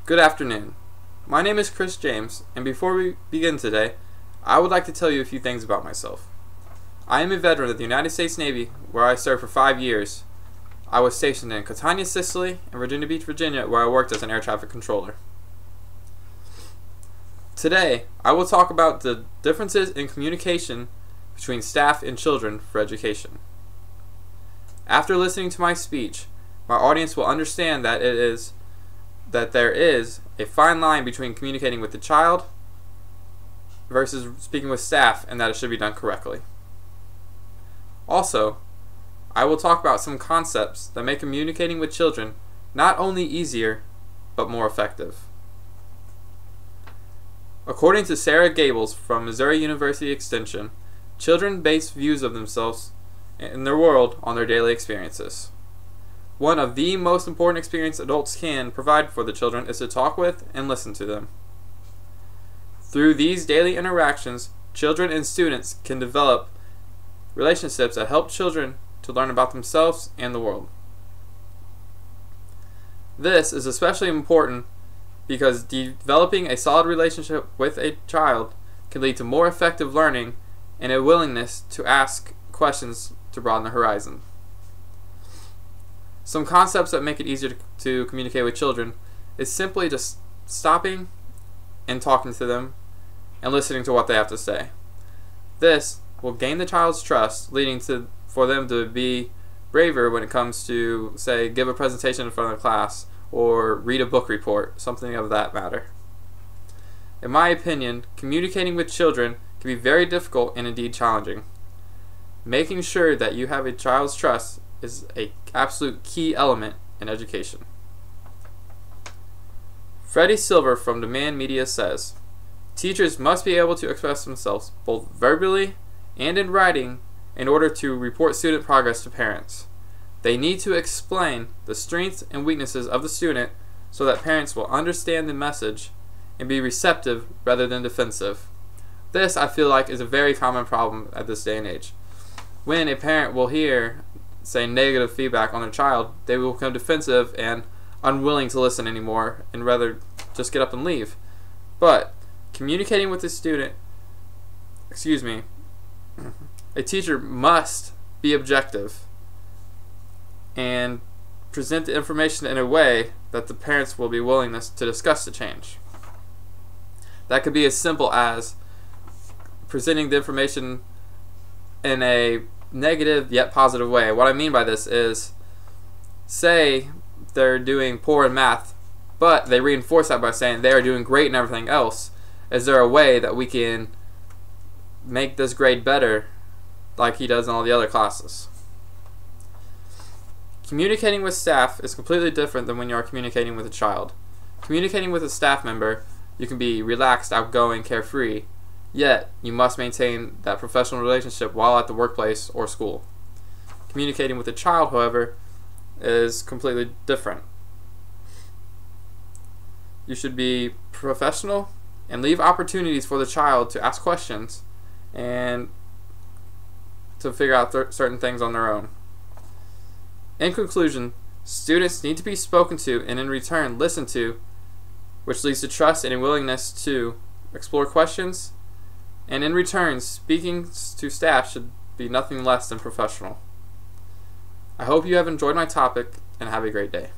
Good afternoon. My name is Chris James, and before we begin today, I would like to tell you a few things about myself. I am a veteran of the United States Navy, where I served for 5 years. I was stationed in Catania, Sicily, and Virginia Beach, Virginia, where I worked as an air traffic controller. Today, I will talk about the differences in communication between staff and children for education. After listening to my speech, my audience will understand that there is a fine line between communicating with the child versus speaking with staff, and that it should be done correctly. Also, I will talk about some concepts that make communicating with children not only easier, but more effective. According to Sarah Gables from Missouri University Extension, children base views of themselves and their world on their daily experiences. One of the most important experiences adults can provide for the children is to talk with and listen to them. Through these daily interactions, children and students can develop relationships that help children to learn about themselves and the world. This is especially important because developing a solid relationship with a child can lead to more effective learning and a willingness to ask questions to broaden the horizon. Some concepts that make it easier to communicate with children is simply just stopping and talking to them and listening to what they have to say. This will gain the child's trust, leading for them to be braver when it comes to, say, give a presentation in front of the class or read a book report, something of that matter. In my opinion, communicating with children can be very difficult and indeed challenging. Making sure that you have a child's trust is an absolute key element in education. Freddie Silver from Demand Media says, "Teachers must be able to express themselves both verbally and in writing in order to report student progress to parents. They need to explain the strengths and weaknesses of the student so that parents will understand the message and be receptive rather than defensive." This, I feel like, is a very common problem at this day and age. When a parent will hear, say, negative feedback on their child, they will become defensive and unwilling to listen anymore and rather just get up and leave. But communicating with the student, a teacher must be objective and present the information in a way that the parents will be willing to discuss the change. That could be as simple as presenting the information in a negative yet positive way. What I mean by this is, say they're doing poor in math, but they reinforce that by saying they are doing great in everything else. Is there a way that we can make this grade better like he does in all the other classes? Communicating with staff is completely different than when you are communicating with a child. Communicating with a staff member, you can be relaxed, outgoing, carefree, yet you must maintain that professional relationship while at the workplace or school. Communicating with a child, however, is completely different. You should be professional and leave opportunities for the child to ask questions and to figure out certain things on their own. In conclusion, students need to be spoken to and in return listened to, which leads to trust and a willingness to explore questions, and in return, speaking to staff should be nothing less than professional. I hope you have enjoyed my topic and have a great day.